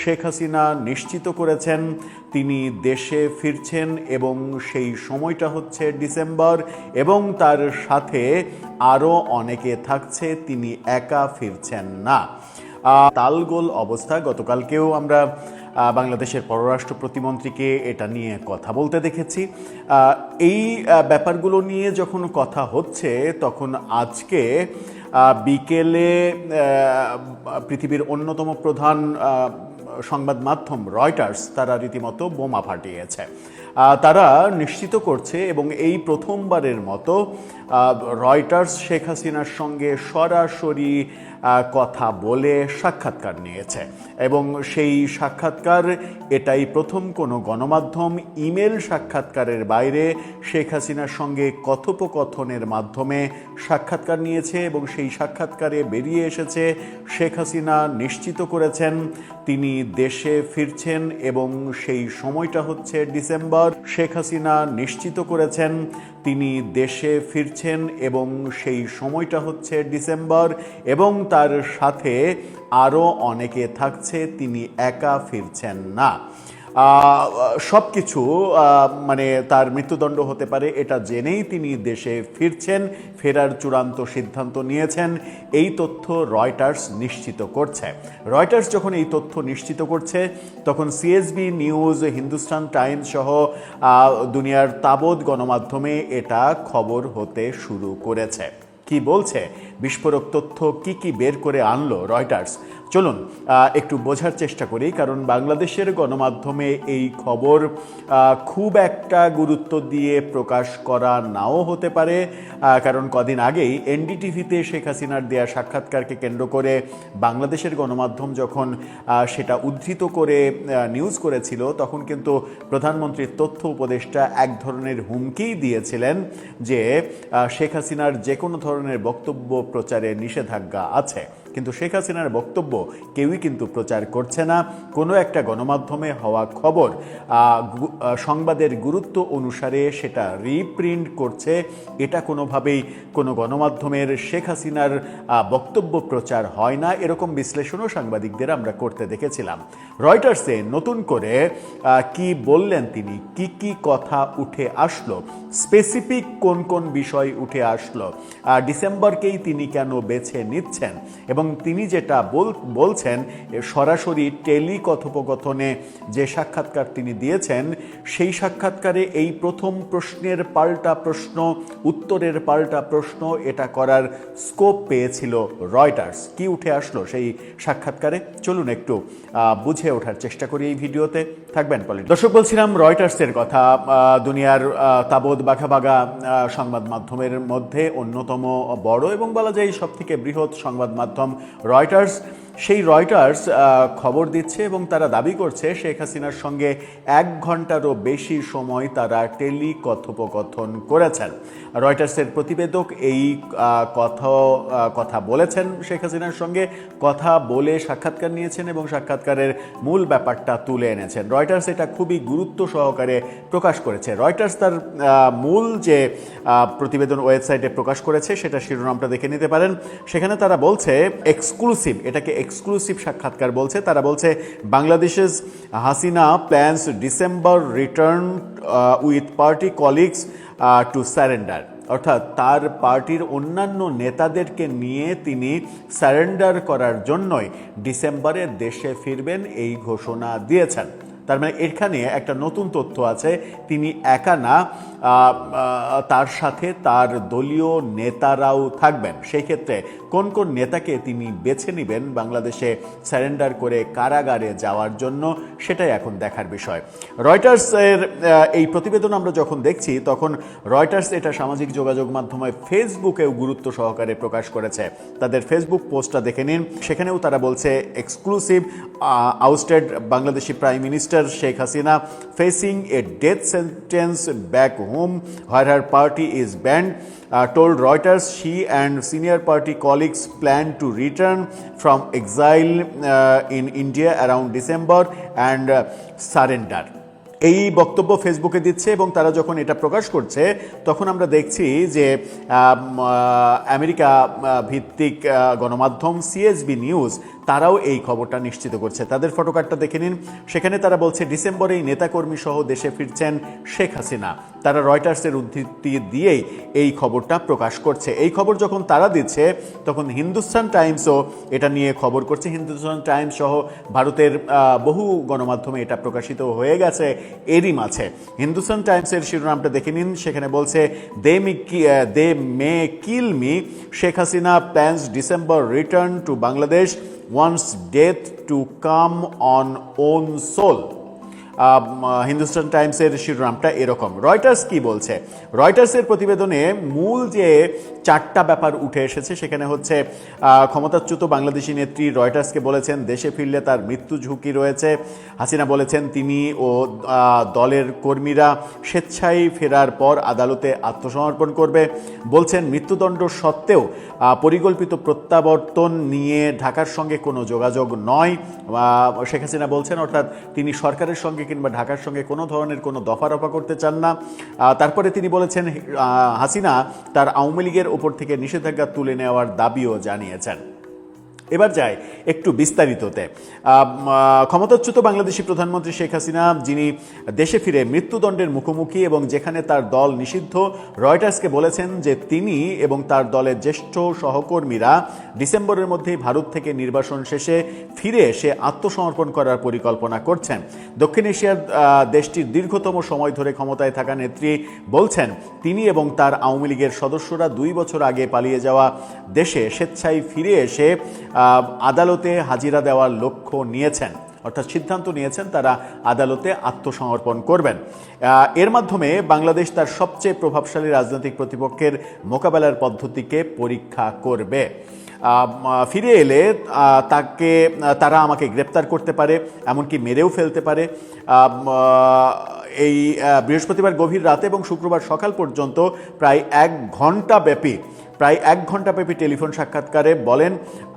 শেখ হাসিনা নিশ্চিত করেছেন তিনি দেশে ফিরছেন এবং সেই সময়টা হচ্ছে ডিসেম্বর, এবং তার সাথে আরও অনেকে থাকছে, তিনি একা ফিরছেন না। তালগোল অবস্থা। গতকালকেও আমরা বাংলাদেশের পররাষ্ট্র প্রতিমন্ত্রীকে এটা নিয়ে কথা বলতে দেখেছি। এই ব্যাপারগুলো নিয়ে যখন কথা হচ্ছে তখন আজকে বিকেলে পৃথিবীর অন্যতম প্রধান সংবাদ মাধ্যম রয়টার্স তারা রীতিমতো বোমা ফাটিয়েছে। তারা নিশ্চিত করছে এবং এই প্রথমবারের মতো রয়টার্স শেখ হাসিনার সঙ্গে সরাসরি কথা বলে সাক্ষাৎকার নিয়েছে, এবং সেই সাক্ষাৎকার এটাই প্রথম কোনো গণমাধ্যম ইমেল সাক্ষাৎকারের বাইরে শেখ হাসিনার সঙ্গে কথোপকথনের মাধ্যমে সাক্ষাৎকার নিয়েছে, এবং সেই সাক্ষাৎকারে বেরিয়ে এসেছে শেখ হাসিনা নিশ্চিত করেছেন তিনি দেশে ফিরছেন এবং সেই সময়টা হচ্ছে ডিসেম্বর। শেখ হাসিনা নিশ্চিত করেছেন তিনি দেশে ফিরছেন এবং সেই সময়টা হচ্ছে ডিসেম্বর, এবং তার সাথে আরও অনেকে থাকছে, তিনি একা ফিরছেন না। সব কিছু মানে তার মৃত্যুদণ্ড হতে পারে এটা জেনেই তিনি দেশে ফিরছেন, ফেরার চূড়ান্ত সিদ্ধান্ত নিয়েছেন, এই তথ্য রয়টার্স নিশ্চিত করছে। রয়টার্স যখন এই তথ্য নিশ্চিত করছে তখন সিএসবি নিউজ, হিন্দুস্তান টাইমস সহ দুনিয়ার তাবৎ গণমাধ্যমে এটা খবর হতে শুরু করেছে। কি বলছে, বিস্ফোরক তথ্য কি কি বের করে আনলো রয়টার্স, চলুন একটু বোঝার চেষ্টা করি। কারণ বাংলাদেশের গণমাধ্যমে এই খবর খুব একটা গুরুত্ব দিয়ে প্রকাশ করা নাও হতে পারে, কারণ কদিন আগেই এনডিটিভিতে শেখ হাসিনার দেয়া সাক্ষাৎকারকে কেন্দ্র করে বাংলাদেশের গণমাধ্যম যখন সেটা উদ্ধৃত করে নিউজ করেছিল তখন কিন্তু প্রধানমন্ত্রীর তথ্য উপদেষ্টা এক ধরনের হুমকি দিয়েছিলেন যে শেখ হাসিনার যে কোনো ধরনের বক্তব্য প্রচারে নিষেধাজ্ঞা আছে, কিন্তু শেখ হাসিনার বক্তব্য কেউই কিন্তু প্রচার করছে না। কোনো একটা গণমাধ্যমে হওয়া খবর সংবাদের গুরুত্ব অনুসারে সেটা রিপ্রিন্ট করছে, এটা কোনোভাবেই কোনো গণমাধ্যমের শেখ হাসিনার বক্তব্য প্রচার হয় না, এরকম বিশ্লেষণও সাংবাদিকদের আমরা করতে দেখেছিলাম। রয়টার্সে নতুন করে কি বললেন তিনি, কি কি কথা উঠে আসলো, স্পেসিফিক কোন কোন বিষয় উঠে আসলো, ডিসেম্বরকেই তিনি কেন বেছে নিচ্ছেন, এবং তিনি যেটা বলছেন সরাসরি টেলি কথোপকথনে যে সাক্ষাৎকার তিনি দিয়েছেন সেই সাক্ষাৎকারে এই প্রথম প্রশ্নের পাল্টা প্রশ্ন, উত্তরের পাল্টা প্রশ্ন এটা করার স্কোপ পেয়েছিল রয়টার্স। কি উঠে আসলো সেই সাক্ষাৎকারে, চলুন একটু বুঝে ওঠার চেষ্টা করি এই ভিডিওতে, থাকবেন পলিট। দর্শক, বলছিলাম রয়টার্সের কথা, দুনিয়ার তাবৎ বাঘা সংবাদ মাধ্যমের মধ্যে অন্যতম বড় এবং বলা যায় সব থেকে বৃহৎ সংবাদ মাধ্যম রয়টার্স। সেই রয়টার্স খবর দিচ্ছে এবং তারা দাবি করছে শেখ হাসিনার সঙ্গে 1 ঘন্টারও বেশি সময় তারা টেলি কথোপকথন করেছেন। রয়টার্সের প্রতিবেদক এই কথা বলেছেন, শেখ হাসিনার সঙ্গে কথা বলে সাক্ষাৎকার নিয়েছেন এবং সাক্ষাৎকারের মূল ব্যাপারটা তুলে এনেছেন। রয়টার্স এটা খুবই গুরুত্ব সহকারে প্রকাশ করেছে। রয়টার্স তার মূল যে প্রতিবেদন ওয়েবসাইটে প্রকাশ করেছে সেটা শিরোনামটা দেখে নিতে পারেন। সেখানে তারা বলছে এক্সক্লুসিভ, এটাকে এক্সক্লুসিভ সাক্ষাৎকার বলছে। তারা বলছে বাংলাদেশের Hasina plans December return with party colleagues to surrender, অর্থাৎ তার পার্টির অন্যান্য নেতাদেরকে নিয়ে তিনি সারেন্ডার করার জন্যই ডিসেম্বরে দেশে ফিরবেন এই ঘোষণা দিয়েছেন। তার মানে এখানে একটা নতুন তথ্য আছে, তিনি একা না, তার সাথে তার দলীয় নেতারাও থাকবেন। সেই ক্ষেত্রে কোন কোন নেতাকে তিনি বেছে নেবেন বাংলাদেশে সারেন্ডার করে কারাগারে যাওয়ার জন্য, সেটাই এখন দেখার বিষয়। রয়টার্সের এই প্রতিবেদন আমরা যখন দেখছি তখন রয়টার্স এটা সামাজিক যোগাযোগ মাধ্যমে ফেসবুকেও গুরুত্ব সহকারে প্রকাশ করেছে। তাদের ফেসবুক পোস্টটা দেখে নিন, সেখানেও তারা বলছে exclusive, ousted Bangladeshi prime minister Sheikh Hasina facing a death sentence back home where her party is banned, told Reuters she and senior party colleagues plan to return from exile in India around December and surrender. এই বক্তব্য ফেসবুকে দিচ্ছে এবং তারা যখন এটা প্রকাশ করছে তখন আমরা দেখছি যে আমেরিকা ভিত্তিক গণমাধ্যম সিএসবি নিউজ তারাও এই খবরটা নিশ্চিত করছে। তাদের ফটোকার্ডটা দেখে নিন, সেখানে তারা বলছে ডিসেম্বরেই নেতাকর্মী সহ দেশে ফিরছেন শেখ হাসিনা। তারা রয়টার্সের উদ্ধৃতি দিয়েই এই খবরটা প্রকাশ করছে। এই খবর যখন তারা দিচ্ছে তখন হিন্দুস্তান টাইমসও এটা নিয়ে খবর করছে। হিন্দুস্তান টাইমস সহ ভারতের বহু গণমাধ্যমে এটা প্রকাশিত হয়ে গেছে। এরই মাঝে হিন্দুস্তান টাইমসের শিরোনামটা দেখে নিন, সেখানে বলছে they may kill me, Sheikh Hasina plans December return to Bangladesh, wants death to come on own soul. Hindustan টাইমসের শিরোনামটা এরকম। রয়টার্স কি বলছে? রয়টার্সের প্রতিবেদনে মূল যে চারটা ব্যাপার উঠে এসেছে সেখানে হচ্ছে ক্ষমতাচ্যুত বাংলাদেশি নেত্রী রয়টার্সকে বলেছেন দেশে ফিরলে তার মৃত্যু ঝুঁকি রয়েছে। হাসিনা বলেছেন তিনি ও দলের কর্মীরা স্বেচ্ছায় ফেরার পর আদালতে আত্মসমর্পণ করবে। বলছেন মৃত্যুদণ্ড সত্ত্বেও পরিকল্পিত প্রত্যাবর্তন নিয়ে ঢাকার সঙ্গে কোনো যোগাযোগ নয়। শেখ হাসিনা বলছেন, অর্থাৎ তিনি সরকারের সঙ্গে কিংবা ঢাকার সঙ্গে কোনো ধরনের কোনো দফারফা করতে চান না। তারপরে তিনি বলেছেন হাসিনা তার আওয়ামী লীগের ওপর থেকে নিষেধাজ্ঞা তুলে নেওয়ার দাবিও জানিয়েছেন। এবার যাই একটু বিস্তারিততে। ক্ষমতাচ্যুত বাংলাদেশি প্রধানমন্ত্রী শেখ হাসিনা, যিনি দেশে ফিরে মৃত্যুদণ্ডের মুখোমুখি এবং যেখানে তার দল নিষিদ্ধ, রয়টার্সকে বলেছেন যে তিনি এবং তার দলের জ্যেষ্ঠ সহকর্মীরা ডিসেম্বরের মধ্যেই ভারত থেকে নির্বাসন শেষে ফিরে এসে আত্মসমর্পণ করার পরিকল্পনা করছেন। দক্ষিণ এশিয়ার দেশটির দীর্ঘতম সময় ধরে ক্ষমতায় থাকা নেত্রী বলছেন তিনি এবং তার আওয়ামী লীগের সদস্যরা 2 বছর আগে পালিয়ে যাওয়া দেশে স্বেচ্ছায় ফিরে এসে আদালতে হাজিরা দেওয়ার লক্ষ্য নিয়েছেন, অর্থাৎ সিদ্ধান্ত নিয়েছেন তারা আদালতে আত্মসমর্পণ করবেন। এর মাধ্যমে বাংলাদেশ তার সবচেয়ে প্রভাবশালী রাজনৈতিক প্রতিপক্ষের মোকাবেলার পদ্ধতিকে পরীক্ষা করবে। ফিরে এলে তারা আমাকে গ্রেপ্তার করতে পারে, এমনকি মেরেও ফেলতে পারে। এই বৃহস্পতিবার গভীর রাতে এবং শুক্রবার সকাল পর্যন্ত প্রায় 1 ঘন্টা ব্যাপী টেলিফোন সাক্ষাৎকারে বলেন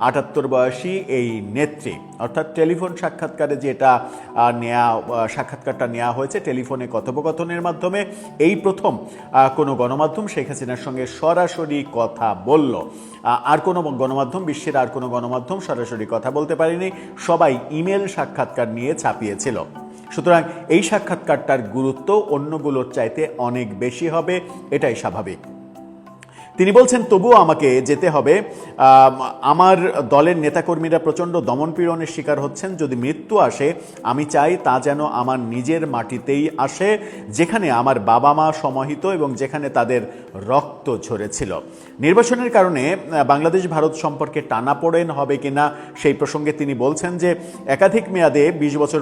78 বয়সী এই নেত্রী। অর্থাৎ টেলিফোন সাক্ষাৎকারে যেটা সাক্ষাৎকারটা নেওয়া হয়েছে টেলিফোনে কথোপকথনের মাধ্যমে, এই প্রথম কোনো গণমাধ্যম শেখ হাসিনার সঙ্গে সরাসরি কথা বলল। আর কোনো গণমাধ্যম, বিশ্বের আর কোনো গণমাধ্যম সরাসরি কথা বলতে পারেনি, সবাই ইমেল সাক্ষাৎকার নিয়ে ছাপিয়েছিল। সুতরাং এই সাক্ষাৎকারটার গুরুত্ব অন্যগুলোর চাইতে অনেক বেশি হবে, এটাই স্বাভাবিক। তিনি বলছেন তবুও আমাকে যেতে হবে। আমার দলের নেতাকর্মীরা প্রচণ্ড দমনপীড়নের শিকার হচ্ছেন। যদি মৃত্যু আসে আমি চাই তা যেন আমার নিজের মাটিতেই আসে, যেখানে আমার বাবা মা সমাহিত এবং যেখানে তাদের রক্ত ঝরেছিল। নির্বাচনের কারণে বাংলাদেশ ভারত সম্পর্কে টানাপোড়েন হবে কিনা সেই প্রসঙ্গে তিনি বলছেন যে একাধিক মেয়াদে 20 বছর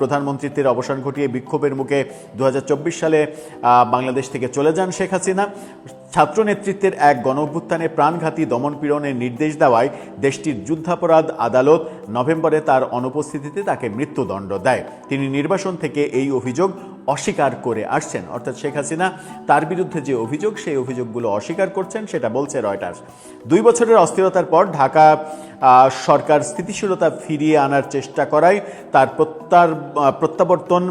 প্রধানমন্ত্রীত্বের অবসান ঘটিয়ে বিক্ষোভের মুখে 2024 সালে বাংলাদেশ থেকে চলে যান শেখ হাসিনা। ছাত্র নেতৃত্বের এক গণঅভ্যুত্থানে প্রাণঘাতী দমনপীড়নের নির্দেশ দেওয়ায় দেশটির যুদ্ধাপরাধ আদালত নভেম্বরে তার অনুপস্থিতিতে তাকে মৃত্যুদণ্ড দেয়। তিনি নির্বাসন থেকে এই অভিযোগ অস্বীকার করে আসছেন, অর্থাৎ শেখ হাসিনা তার বিরুদ্ধে যে অভিযোগ সেই অভিযোগগুলো অস্বীকার করছেন, সেটা বলছে রয়টার্স। 2 বছরের অস্থিরতার পর ঢাকা সরকার স্থিতিশীলতা ফিরিয়ে আনার চেষ্টা করায় তার প্রত্যাবর্তন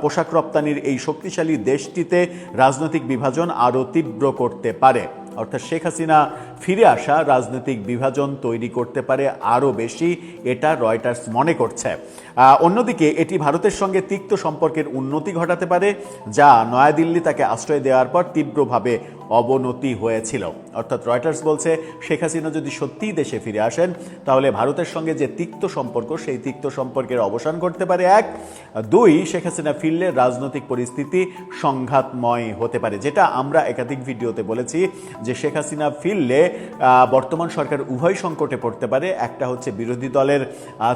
পোশাক রপ্তানির এই শক্তিশালী দেশটিতে রাজনৈতিক বিভাজন আরও তীব্র করতে পারে। অর্থাৎ শেখ হাসিনা ফিরে আসা রাজনৈতিক বিভাজন তৈরি করতে পারে আরও বেশি, এটা রয়টার্স মনে করছে। অন্যদিকে এটি ভারতের সঙ্গে তিক্ত সম্পর্কের উন্নতি ঘটাতে পারে, যা নয়াদিল্লি তাকে আশ্রয় দেওয়ার পর তীব্রভাবে অবনতি হয়েছিল। অর্থাৎ রয়টার্স বলছে শেখ হাসিনা যদি সত্যিই দেশে ফিরে আসেন তাহলে ভারতের সঙ্গে যে তিক্ত সম্পর্ক সেই তিক্ত সম্পর্কের অবসান ঘটতে পারে 1। 2, শেখ হাসিনা ফিরলে রাজনৈতিক পরিস্থিতি সংঘাতময় হতে পারে, যেটা আমরা একাধিক ভিডিওতে বলেছি যে শেখ হাসিনা ফিরলে বর্তমান সরকার উভয় সংকটে পড়তে পারে। একটা হচ্ছে বিরোধী দলের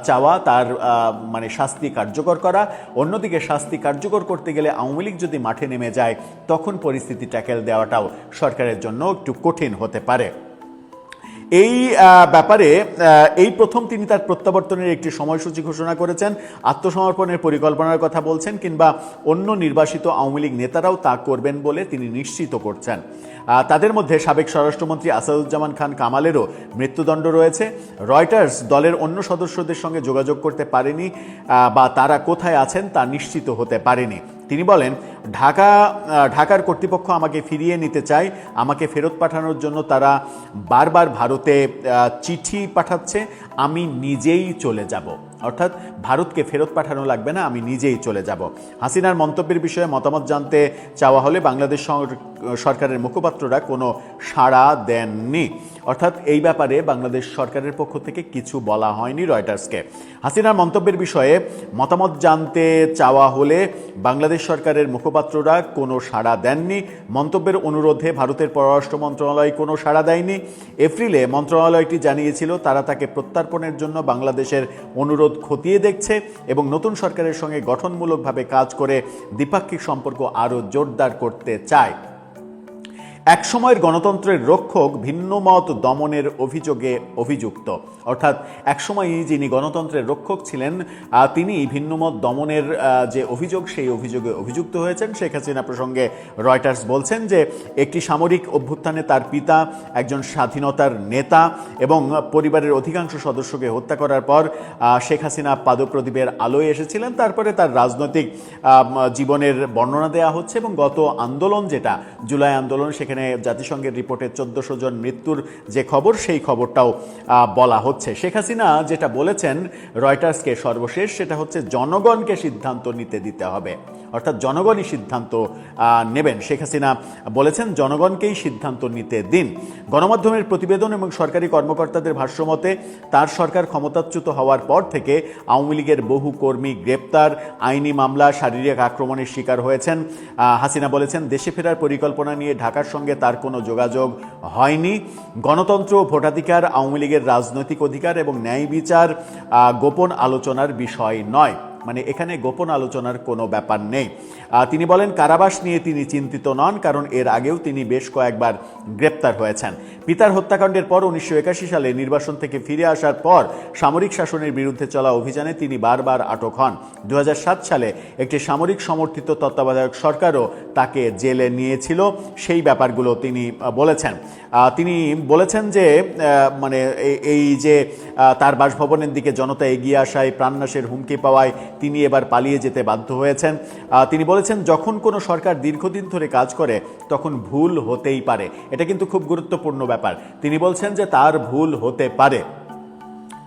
চাওয়া তার মানে শাস্তি কার্যকর করা, অন্যদিকে শাস্তি কার্যকর করতে গেলে আওয়ামী লীগ যদি মাঠে নেমে যায় তখন পরিস্থিতি ট্যাকেল দেওয়াটাও সরকারের জন্য একটু কঠিন হতে পারে। এই ব্যাপারে এই প্রথম তিনি তার প্রত্যাবর্তনের একটি সময়সূচি ঘোষণা করেছেন, আত্মসমর্পণের পরিকল্পনার কথা বলছেন, কিংবা অন্য নির্বাসিত আওয়ামী লীগ নেতারাও তা করবেন বলে তিনি নিশ্চিত করছেন। তাদের মধ্যে সাবেক স্বরাষ্ট্রমন্ত্রী আসাদুজ্জামান খান কামালেরও মৃত্যুদণ্ড রয়েছে। রয়টার্স দলের অন্য সদস্যদের সঙ্গে যোগাযোগ করতে পারেনি বা তারা কোথায় আছেন তা নিশ্চিত হতে পারেনি। তিনি বলেন, ঢাকার কর্তৃপক্ষ আমাকে ফিরিয়ে নিতে চায়, আমাকে ফেরত পাঠানোর জন্য তারা বারবার ভারতে চিঠি পাঠাচ্ছে, আমি নিজেই চলে যাব। অর্থাৎ ভারতকে ফেরত পাঠানো লাগবে না, আমি নিজেই চলে যাব। হাসিনার মন্তব্যের বিষয়ে মতামত জানতে চাওয়া হলে বাংলাদেশ সরকারের মুখপাত্ররা কোনো সাড়া দেননি। অর্থাৎ এই ব্যাপারে বাংলাদেশ সরকারের পক্ষ থেকে কিছু বলা হয়নি রয়টার্সকে। হাসিনার মন্তব্যের বিষয়ে মতামত জানতে চাওয়া হলে বাংলাদেশ সরকারের মুখপাত্ররা কোনো সাড়া দেননি। মন্তব্যের অনুরোধে ভারতের পররাষ্ট্র মন্ত্রণালয় কোনো সাড়া দেয়নি। এপ্রিলে মন্ত্রণালয়টি জানিয়েছিল তারা তাকে প্রত্যর্পণের জন্য বাংলাদেশের অনুরোধ খতিয়ে দেখছে এবং নতুন সরকারের সঙ্গে গঠনমূলকভাবে কাজ করে দ্বিপাক্ষিক সম্পর্ক আরও জোরদার করতে চায়। এক সময়ের গণতন্ত্রের রক্ষক ভিন্নমত দমনের অভিযোগে অভিযুক্ত। অর্থাৎ একসময়ই যিনি গণতন্ত্রের রক্ষক ছিলেন তিনি ভিন্নমত দমনের যে অভিযোগ, সেই অভিযোগে অভিযুক্ত হয়েছেন। শেখ হাসিনা প্রসঙ্গে রয়টার্স বলছেন যে একটি সামরিক অভ্যুত্থানে তার পিতা একজন স্বাধীনতার নেতা এবং পরিবারের অধিকাংশ সদস্যকে হত্যা করার পর শেখ হাসিনা পাদপ্রদীপের আলোয় এসেছিলেন। তারপরে তার রাজনৈতিক জীবনের বর্ণনা দেওয়া হচ্ছে এবং গত আন্দোলন, যেটা জুলাই আন্দোলন, সেখানে জাতিসংঘের রিপোর্টে 1400 জন মৃত্যুর যে খবর, সেই খবরটাও বলা হচ্ছে। শেখ হাসিনা যেটা বলেছেন রয়টার্সকে সর্বশেষ, সেটা হচ্ছে জনগণকে সিদ্ধান্ত নিতে দিতে হবে। অর্থাৎ জনগণই সিদ্ধান্ত নেবেন। শেখ হাসিনা বলেছেন জনগণকেই সিদ্ধান্ত নিতে দিন। গণমাধ্যমের প্রতিবেদন এবং সরকারি কর্মকর্তাদের ভাষ্যমতে তার সরকার ক্ষমতাচ্যুত হওয়ার পর থেকে আওয়ামী লীগের বহু কর্মী গ্রেপ্তার, আইনি মামলা, শারীরিক আক্রমণের শিকার হয়েছেন। হাসিনা বলেছেন দেশে ফেরার পরিকল্পনা নিয়ে ঢাকার সঙ্গে তার কোনো যোগাযোগ হয়নি। গণতন্ত্র, ভোটাধিকার, আওয়ামী লীগের রাজনৈতিক অধিকার এবং ন্যায় বিচার গোপন আলোচনার বিষয় নয়। মানে এখানে গোপন আলোচনার কোনো ব্যাপার নেই। তিনি বলেন কারাবাস নিয়ে তিনি চিন্তিত নন, কারণ এর আগেও তিনি বেশ কয়েকবার গ্রেপ্তার হয়েছেন। পিতার হত্যাকাণ্ডের পর 1981 সালে নির্বাসন থেকে ফিরে আসার পর সামরিক শাসনের বিরুদ্ধে চলা অভিযানে তিনি বারবার আটক হন। 2007 সালে একটি সামরিক সমর্থিত তত্ত্বাবধায়ক সরকারও তাকে জেলে নিয়েছিল। সেই ব্যাপারগুলো তিনি বলেছেন। তিনি বলেছেন যে মানে এই যে তার বাসভবনের দিকে জনতা এগিয়ে আসায়, প্রাণনাশের হুমকি পাওয়ায় তিনি এবার পালিয়ে যেতে বাধ্য হয়েছেন। তিনি বলেছেন যখন কোনো সরকার দীর্ঘদিন ধরে কাজ করে তখন ভুল হতেই পারে। এটা কিন্তু খুব গুরুত্বপূর্ণ ব্যাপার। তিনি বলছেন যে তার ভুল হতে পারে,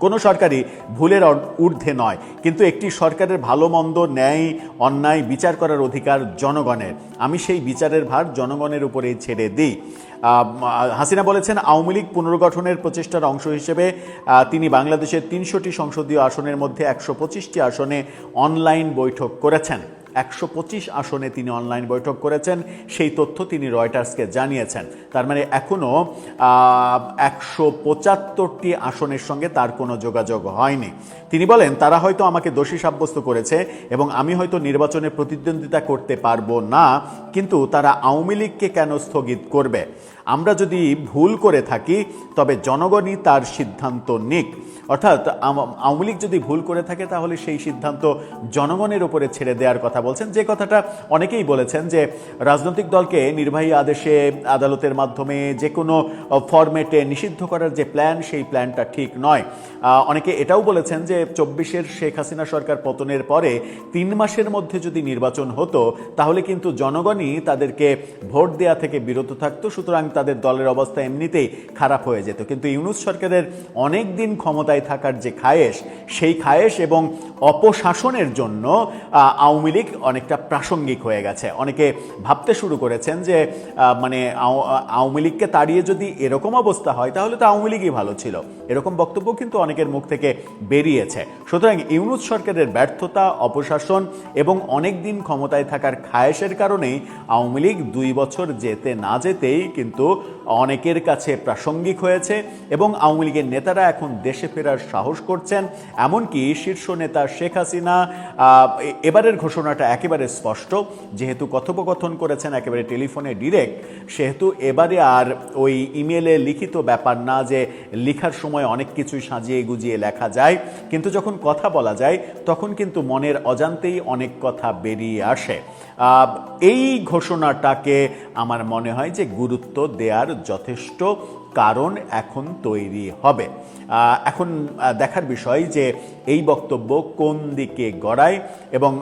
কোনো সরকারই ভুলের ঊর্ধ্বে নয়, কিন্তু একটি সরকারের ভালো মন্দ, ন্যায় অন্যায় বিচার করার অধিকার জনগণের। আমি সেই বিচারের ভার জনগণের উপরেই ছেড়ে দিই। হাসিনা বলেছেন আওয়ামী লীগ পুনর্গঠনের প্রচেষ্টার অংশ হিসেবে তিনি বাংলাদেশের 300টি সংসদীয় আসনের মধ্যে 125টি আসনে অনলাইন বৈঠক করেছেন। 125 আসনে তিনি অনলাইন বৈঠক করেছেন, সেই তথ্য তিনি রয়টার্সকে জানিয়েছেন। তার মানে এখনও 175টি আসনের সঙ্গে তার কোনো যোগাযোগ হয়নি। তিনি বলেন তারা হয়তো আমাকে দোষী সাব্যস্ত করেছে এবং আমি হয়তো নির্বাচনে প্রতিদ্বন্দ্বিতা করতে পারবো না, কিন্তু তারা আওয়ামী লীগকে কেন স্থগিত করবে? আমরা যদি ভুল করে থাকি তবে জনগণই তার সিদ্ধান্ত নিক। অর্থাৎ আওয়ামী লীগ যদি ভুল করে থাকে তাহলে সেই সিদ্ধান্ত জনগণের উপরে ছেড়ে দেওয়ার কথা বলছেন। যে কথাটা অনেকেই বলেছেন যে রাজনৈতিক দলকে নির্বাহী আদেশে, আদালতের মাধ্যমে, যে কোনো ফরম্যাটে নিষিদ্ধ করার যে প্ল্যান, সেই প্ল্যানটা ঠিক নয়। অনেকে এটাও বলেছেন যে 24-এর শেখ হাসিনা সরকার পতনের পরে 3 মাসের মধ্যে যদি নির্বাচন হতো তাহলে কিন্তু জনগণই তাদেরকে ভোট দেওয়া থেকে বিরত থাকতো, সুতরাং তাদের দলের অবস্থা এমনিতেই খারাপ হয়ে যেত। কিন্তু ইউনূস সরকারের অনেক দিন ক্ষমতায় থাকার যে খায়েশ, সেই খায়েশ এবং অপশাসনের জন্য আওয়ামী লীগ অনেকটা প্রাসঙ্গিক হয়ে গেছে। অনেকে ভাবতে শুরু করেছেন যে মানে আওয়ামী লীগকে তাড়িয়ে যদি এরকম অবস্থা হয় তাহলে তো আওয়ামী লীগই ভালো ছিল। এরকম বক্তব্য কিন্তু অনেকের মুখ থেকে বেরিয়েছে। সুতরাং ইউনূস সরকারের ব্যর্থতা, অপশাসন এবং অনেক দিন ক্ষমতায় থাকার খায়েশের কারণেই আওয়ামী লীগ 2 বছর যেতে না যেতেই কিন্তু অনেকের কাছে প্রাসঙ্গিক হয়েছে এবং আওয়ামী লীগের নেতারা এখন দেশে ফেরার সাহস করছেন। এমনকি শীর্ষ নেতা শেখ হাসিনা এবারের ঘোষণাটা একেবারে স্পষ্ট, যেহেতু কথোপকথন করেছেন একেবারে টেলিফোনে ডিরেক্ট, সেহেতু এবারে আর ওই ইমেলে লিখিত ব্যাপার না যে লেখার সময় অনেক কিছুই সাজিয়ে গুজিয়ে লেখা যায়, কিন্তু যখন কথা বলা যায় তখন কিন্তু মনের অজান্তেই অনেক কথা বেরিয়ে আসে। এই ঘোষণাটাকে আমার মনে হয় যে গুরুত্ব দেওয়ার যথেষ্ট কারণ এখন তৈরি হবে। এখন দেখার বিষয় যে এই বক্তব্য কোন দিকে গড়ায়। এবং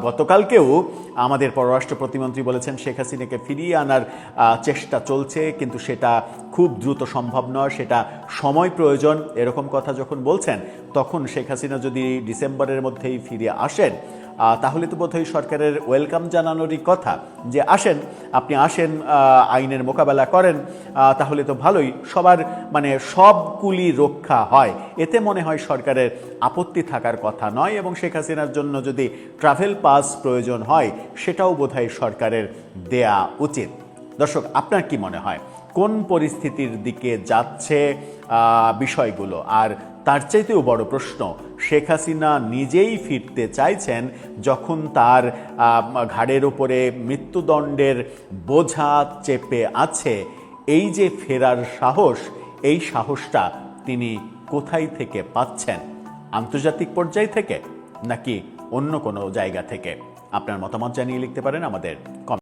গতকালকেও আমাদের পররাষ্ট্র প্রতিমন্ত্রী বলেছেন শেখ হাসিনাকে ফিরিয়ে আনার চেষ্টা চলছে, কিন্তু সেটা খুব দ্রুত সম্ভব নয়, সেটা সময় প্রয়োজন। এরকম কথা যখন বলছেন, তখন শেখ হাসিনা যদি ডিসেম্বরের মধ্যেই ফিরে আসেন, তাহলে তো বোধহয় সরকারের ওয়েলকাম জানানোরই কথা, যে আসেন, আপনি আসেন, আইনের মোকাবেলা করেন, তাহলে তো ভালোই, সবার মানে সব কুলি রক্ষা হয়। এতে মনে হয় সরকারের আপত্তি থাকার কথা নয়। এবং শেখ হাসিনার জন্য যদি ট্রাভেল পাস প্রয়োজন হয়, সেটাও বোধহয় সরকারের দেয়া উচিত। দর্শক, আপনার কি মনে হয় কোন পরিস্থিতির দিকে যাচ্ছে বিষয়গুলো? আর তার চাইতেও বড় প্রশ্ন, শেখ হাসিনা নিজেই ফিরতে চাইছেন যখন তার ঘাড়ের উপরে মৃত্যুদণ্ডের বোঝা চেপে আছে। এই যে ফেরার সাহস, এই সাহসটা তিনি কোথায় থেকে পাচ্ছেন? আন্তর্জাতিক পর্যায় থেকে নাকি অন্য কোনো জায়গা থেকে? আপনার মতামত জানিয়ে লিখতে পারেন আমাদের কমেন্ট।